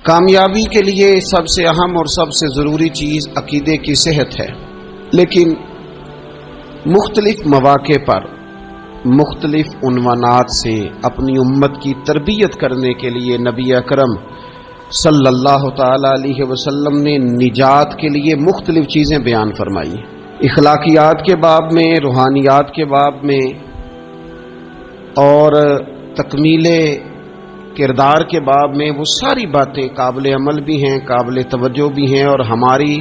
کامیابی کے لیے سب سے اہم اور سب سے ضروری چیز عقیدے کی صحت ہے، لیکن مختلف مواقع پر مختلف عنوانات سے اپنی امت کی تربیت کرنے کے لیے نبی اکرم صلی اللہ تعالی علیہ وسلم نے نجات کے لیے مختلف چیزیں بیان فرمائی۔ اخلاقیات کے باب میں، روحانیات کے باب میں اور تکمیل کردار کے باب میں، وہ ساری باتیں قابل عمل بھی ہیں، قابل توجہ بھی ہیں اور ہماری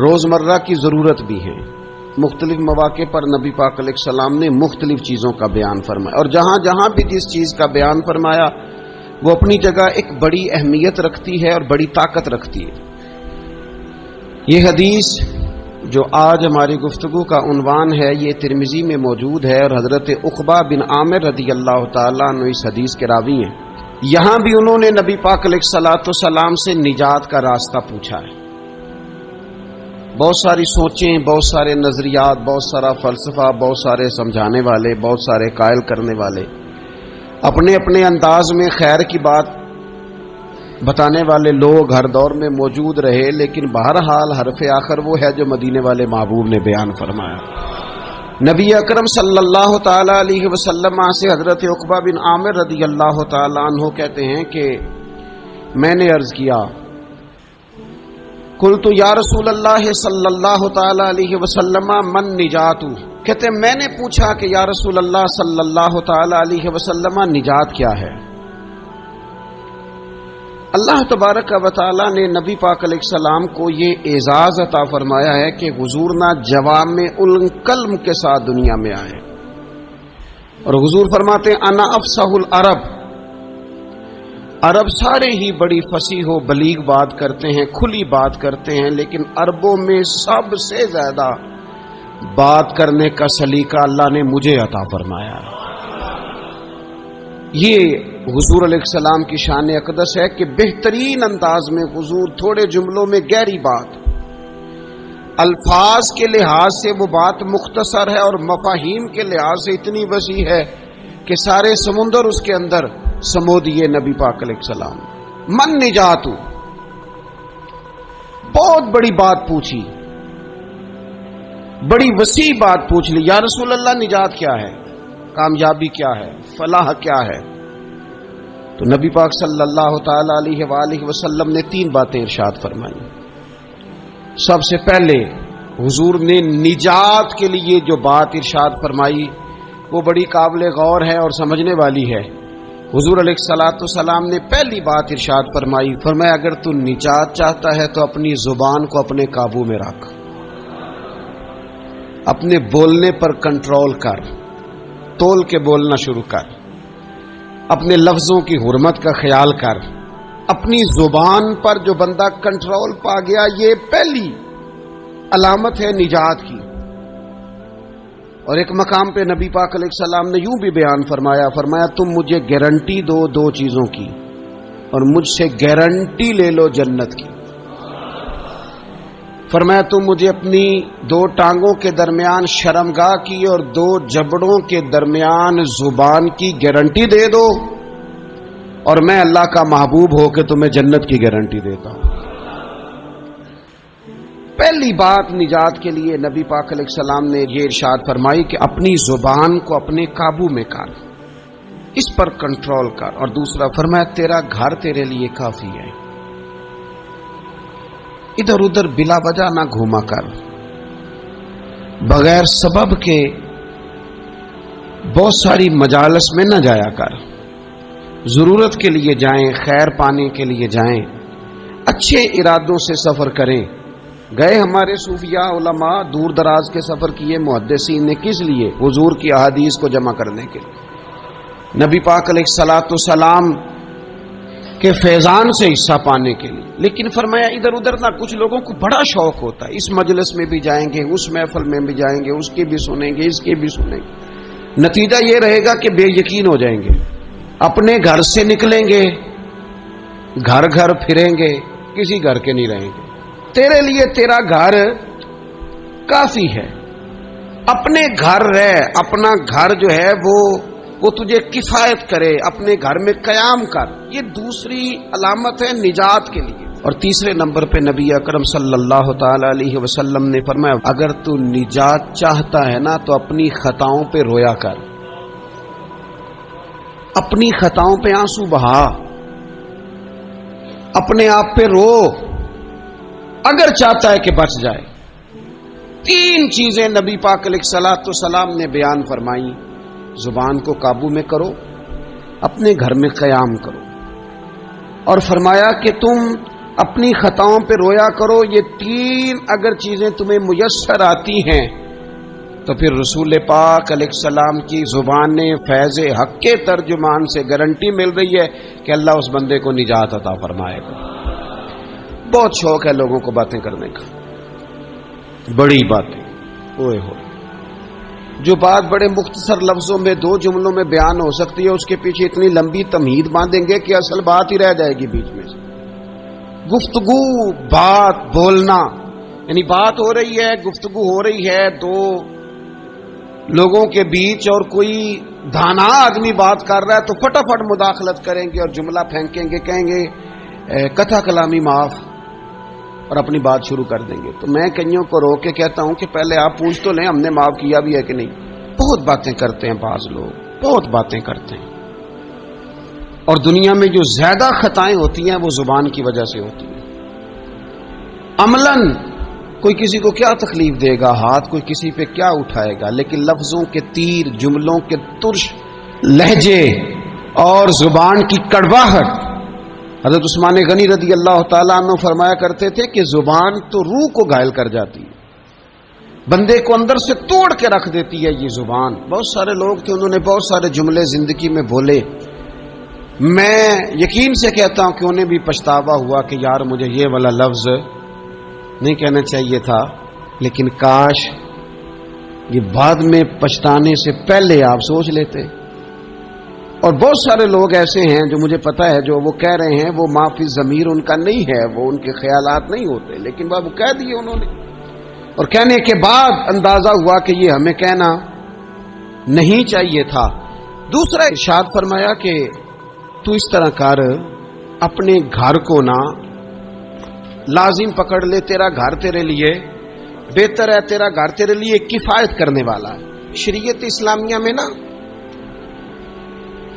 روزمرہ کی ضرورت بھی ہیں۔ مختلف مواقع پر نبی پاک علیہ السلام نے مختلف چیزوں کا بیان فرمایا، اور جہاں جہاں بھی جس چیز کا بیان فرمایا وہ اپنی جگہ ایک بڑی اہمیت رکھتی ہے اور بڑی طاقت رکھتی ہے۔ یہ حدیث جو آج ہماری گفتگو کا عنوان ہے، یہ ترمذی میں موجود ہے اور حضرت عقبہ بن عامر رضی اللہ تعالیٰ عنہ اس حدیث کے راوی ہیں۔ یہاں بھی انہوں نے نبی پاک علیہ السلام سے نجات کا راستہ پوچھا ہے۔ بہت ساری سوچیں، بہت سارے نظریات، بہت سارا فلسفہ، بہت سارے سمجھانے والے، بہت سارے قائل کرنے والے اپنے اپنے انداز میں خیر کی بات بتانے والے لوگ ہر دور میں موجود رہے، لیکن بہرحال حرف آخر وہ ہے جو مدینے والے محبوب نے بیان فرمایا۔ نبی اکرم صلی اللہ تعالی علیہ وسلم سے حضرت عقبہ بن عامر رضی اللہ تعالی عنہ کہتے ہیں کہ میں نے عرض کیا، قلت یا رسول اللہ صلی اللہ تعالی علیہ وسلم من نجات، کہتے ہیں میں نے پوچھا کہ یا رسول اللہ صلی اللہ تعالی علیہ وسلم نجات کیا ہے؟ اللہ تبارک و تعالی نے نبی پاک علیہ السلام کو یہ اعزاز عطا فرمایا ہے کہ حضور نہ جوامع الکلم کے ساتھ دنیا میں آئے، اور حضور فرماتے ہیں انا افصح العرب، عرب سارے ہی بڑی فصیح و بلیغ بات کرتے ہیں، کھلی بات کرتے ہیں، لیکن عربوں میں سب سے زیادہ بات کرنے کا سلیقہ اللہ نے مجھے عطا فرمایا۔ یہ حضور علیہ السلام کی شان اقدس ہے کہ بہترین انداز میں حضور تھوڑے جملوں میں گہری بات، الفاظ کے لحاظ سے وہ بات مختصر ہے اور مفاہیم کے لحاظ سے اتنی وسیع ہے کہ سارے سمندر اس کے اندر سمو دیے نبی پاک علیہ السلام۔ من نجات، بہت بڑی بات پوچھی، بڑی وسیع بات پوچھ لی، یا رسول اللہ نجات کیا ہے، کامیابی کیا ہے، فلاح کیا ہے؟ تو نبی پاک صلی اللہ تعالی علیہ وآلہ وسلم نے 3 باتیں ارشاد فرمائی۔ سب سے پہلے حضور نے نجات کے لیے جو بات ارشاد فرمائی وہ بڑی قابل غور ہے اور سمجھنے والی ہے۔ حضور علیہ السلام نے پہلی بات ارشاد فرمائی، فرمایا اگر تو نجات چاہتا ہے تو اپنی زبان کو اپنے قابو میں رکھ، اپنے بولنے پر کنٹرول کر، تول کے بولنا شروع کر، اپنے لفظوں کی حرمت کا خیال کر۔ اپنی زبان پر جو بندہ کنٹرول پا گیا، یہ پہلی علامت ہے نجات کی۔ اور ایک مقام پہ نبی پاک علیہ السلام نے یوں بھی بیان فرمایا، فرمایا تم مجھے گارنٹی دو 2 چیزوں کی، اور مجھ سے گارنٹی لے لو جنت کی۔ فرمایا تم مجھے اپنی 2 ٹانگوں کے درمیان شرمگاہ کی اور 2 جبڑوں کے درمیان زبان کی گارنٹی دے دو، اور میں اللہ کا محبوب ہو کے تمہیں جنت کی گارنٹی دیتا ہوں۔ پہلی بات نجات کے لیے نبی پاک علیہ السلام نے یہ ارشاد فرمائی کہ اپنی زبان کو اپنے قابو میں کر، اس پر کنٹرول کر، اور دوسرا فرمایا تیرا گھر تیرے لیے کافی ہے، ادھر ادھر بلا وجہ نہ گھوما کر، بغیر سبب کے بہت ساری مجالس میں نہ جایا کر، ضرورت کے لیے جائیں، خیر پانے کے لیے جائیں، اچھے ارادوں سے سفر کریں۔ گئے ہمارے صوفیاء علماء دور دراز کے سفر کیے محدثین نے، کس لیے؟ حضور کی احادیث کو جمع کرنے کے لیے، نبی پاک علیہ السلام کے فیضان سے حصہ پانے کے لیے۔ لیکن فرمایا ادھر ادھر نہ، کچھ لوگوں کو بڑا شوق ہوتا ہے، اس مجلس میں بھی جائیں گے، اس محفل میں بھی جائیں گے، اس کی بھی سنیں گے، اس کی بھی سنیں گے، نتیجہ یہ رہے گا کہ بے یقین ہو جائیں گے، اپنے گھر سے نکلیں گے، گھر گھر پھریں گے، کسی گھر کے نہیں رہیں گے۔ تیرے لیے تیرا گھر کافی ہے، اپنے گھر رہ، اپنا گھر جو ہے وہ وہ تجھے کفایت کرے، اپنے گھر میں قیام کر، یہ دوسری علامت ہے نجات کے لیے۔ اور تیسرے نمبر پہ نبی اکرم صلی اللہ تعالی علیہ وسلم نے فرمایا اگر تو نجات چاہتا ہے نا تو اپنی خطاؤں پہ رویا کر، اپنی خطاؤں پہ آنسو بہا، اپنے آپ پہ رو، اگر چاہتا ہے کہ بچ جائے۔ تین چیزیں نبی پاک علیہ الصلوۃ والسلام نے بیان فرمائی، زبان کو قابو میں کرو، اپنے گھر میں قیام کرو، اور فرمایا کہ تم اپنی خطاؤں پہ رویا کرو۔ یہ تین اگر چیزیں تمہیں میسر آتی ہیں تو پھر رسول پاک علیہ السلام کی زبان فیض حق کے ترجمان سے گارنٹی مل رہی ہے کہ اللہ اس بندے کو نجات عطا فرمائے گا۔ بہت شوق ہے لوگوں کو باتیں کرنے کا، بڑی باتیں، اوئے ہوئے، جو بات بڑے مختصر لفظوں میں دو جملوں میں بیان ہو سکتی ہے اس کے پیچھے اتنی لمبی تمہید باندھیں گے کہ اصل بات ہی رہ جائے گی بیچ میں سے۔ گفتگو، بات، بولنا، یعنی بات ہو رہی ہے، گفتگو ہو رہی ہے دو لوگوں کے بیچ، اور کوئی دانا آدمی بات کر رہا ہے تو فٹافٹ مداخلت کریں گے اور جملہ پھینکیں گے، کہیں گے کتھا کلامی معاف، اور اپنی بات شروع کر دیں گے۔ تو میں کئیوں کو روک کے کہتا ہوں کہ پہلے آپ پوچھ تو لیں ہم نے معاف کیا بھی ہے کہ نہیں۔ بہت باتیں کرتے ہیں بعض لوگ، بہت باتیں کرتے ہیں، اور دنیا میں جو زیادہ خطائیں ہوتی ہیں وہ زبان کی وجہ سے ہوتی ہیں۔ عملاً کوئی کسی کو کیا تکلیف دے گا، ہاتھ کوئی کسی پہ کیا اٹھائے گا، لیکن لفظوں کے تیر، جملوں کے ترش لہجے اور زبان کی کڑواہٹ، حضرت عثمان غنی رضی اللہ تعالیٰ عنہ فرمایا کرتے تھے کہ زبان تو روح کو گھائل کر جاتی ہے، بندے کو اندر سے توڑ کے رکھ دیتی ہے یہ زبان۔ بہت سارے لوگ تھے، انہوں نے بہت سارے جملے زندگی میں بولے، میں یقین سے کہتا ہوں کہ انہیں بھی پچھتاوا ہوا کہ یار مجھے یہ والا لفظ نہیں کہنا چاہیے تھا، لیکن کاش یہ بعد میں پچھتانے سے پہلے آپ سوچ لیتے۔ اور بہت سارے لوگ ایسے ہیں جو مجھے پتا ہے جو وہ کہہ رہے ہیں وہ معافی ضمیر ان کا نہیں ہے، وہ ان کے خیالات نہیں ہوتے، لیکن وہ کہہ دیے انہوں نے، اور کہنے کے بعد اندازہ ہوا کہ یہ ہمیں کہنا نہیں چاہیے تھا۔ دوسرا ارشاد فرمایا کہ تو اس طرح کر، اپنے گھر کو نہ لازم پکڑ لے، تیرا گھر تیرے لیے بہتر ہے، تیرا گھر تیرے لیے کفایت کرنے والا ہے۔ شریعت اسلامیہ میں نا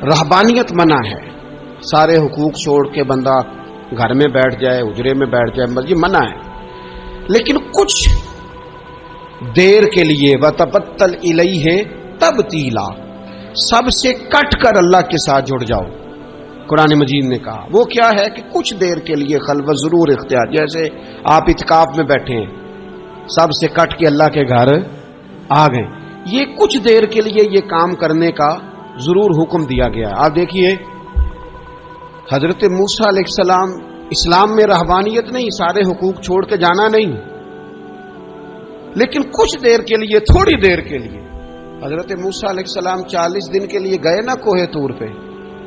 رہبانیت منع ہے، سارے حقوق چھوڑ کے بندہ گھر میں بیٹھ جائے، حجرے میں بیٹھ جائے، یہ منع ہے، لیکن کچھ دیر کے لیے وَتَبَتَّلْ إِلَيْهِ تَبْتِيلًا، سب سے کٹ کر اللہ کے ساتھ جڑ جاؤ۔ قرآن مجید نے کہا وہ کیا ہے کہ کچھ دیر کے لیے خلوت ضرور اختیار، جیسے آپ اعتکاف میں بیٹھے ہیں، سب سے کٹ کے اللہ کے گھر آ گئے، یہ کچھ دیر کے لیے یہ کام کرنے کا ضرور حکم دیا گیا۔ آپ دیکھیے حضرت موسیٰ علیہ السلام، اسلام میں رہبانیت نہیں، سارے حقوق چھوڑ کے جانا نہیں، لیکن کچھ دیر کے لیے، تھوڑی دیر کے لیے حضرت موسیٰ علیہ السلام 40 دن کے لیے گئے نا کوہ طور پہ،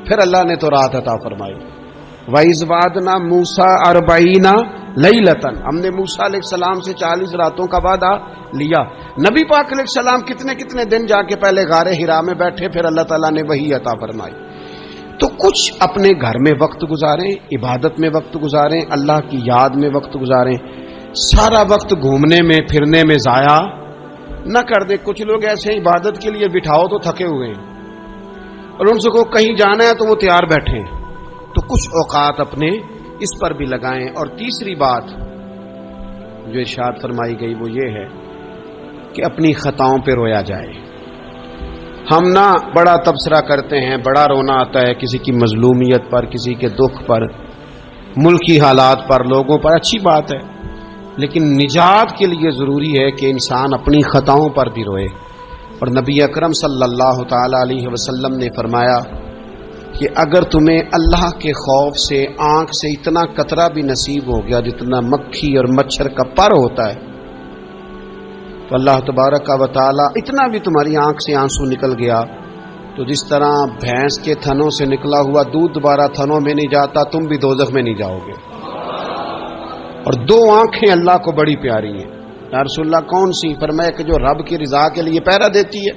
پھر اللہ نے تو رات عطا فرمائی۔ وَإِذْ وَعَدْنَا مُوسَىٰ 40 لَيْلَةً، ہم نے موسیٰ علیہ السلام سے 40 راتوں کا وعدہ لیا۔ نبی پاک علیہ السلام کتنے کتنے دن جا کے پہلے غار حرا میں بیٹھے، پھر اللہ تعالیٰ نے وحی عطا فرمائی۔ تو کچھ اپنے گھر میں وقت گزاریں، عبادت میں وقت گزاریں، اللہ کی یاد میں وقت گزاریں، سارا وقت گھومنے میں پھرنے میں ضائع نہ کر دیں۔ کچھ لوگ ایسے عبادت کے لیے بٹھاؤ تو تھکے ہوئے ہیں، اور ان سے کو کہیں جانا ہے تو وہ تیار بیٹھے ہیں، تو کچھ اوقات اپنے اس پر بھی لگائیں۔ اور تیسری بات جو ارشاد فرمائی گئی وہ یہ ہے کہ اپنی خطاؤں پہ رویا جائے۔ ہم نہ بڑا تبصرہ کرتے ہیں، بڑا رونا آتا ہے کسی کی مظلومیت پر، کسی کے دکھ پر، ملکی حالات پر، لوگوں پر، اچھی بات ہے، لیکن نجات کے لیے ضروری ہے کہ انسان اپنی خطاؤں پر بھی روئے۔ اور نبی اکرم صلی اللہ تعالی علیہ وسلم نے فرمایا کہ اگر تمہیں اللہ کے خوف سے آنکھ سے اتنا قطرہ بھی نصیب ہو گیا جتنا مکھی اور مچھر کا پر ہوتا ہے، تو اللہ تبارک و تعالی اتنا بھی تمہاری آنکھ سے آنسو نکل گیا تو جس طرح بھینس کے تھنوں سے نکلا ہوا دودھ دوبارہ تھنوں میں نہیں جاتا، تم بھی دوزخ میں نہیں جاؤ گے۔ اور دو آنکھیں اللہ کو بڑی پیاری ہیں۔ یا رسول اللہ کون سی؟ فرمایا کہ جو رب کی رضا کے لیے پہرا دیتی ہے،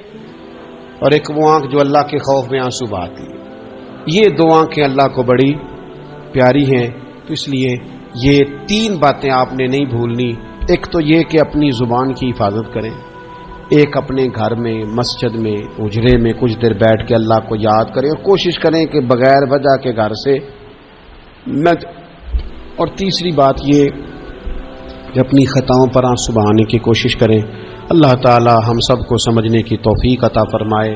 اور ایک وہ آنکھ جو اللہ کے خوف میں آنسو بہاتی ہے. یہ دو آنکھیں اللہ کو بڑی پیاری ہیں. تو اس لیے یہ 3 باتیں آپ نے نہیں بھولنی. ایک تو یہ کہ اپنی زبان کی حفاظت کریں. ایک اپنے گھر میں، مسجد میں، اجرے میں کچھ دیر بیٹھ کے اللہ کو یاد کریں اور کوشش کریں کہ بغیر وجہ کے گھر سے نہ. اور تیسری بات یہ کہ اپنی خطاؤں پر آنسو بہانے کی کوشش کریں. اللہ تعالی ہم سب کو سمجھنے کی توفیق عطا فرمائے.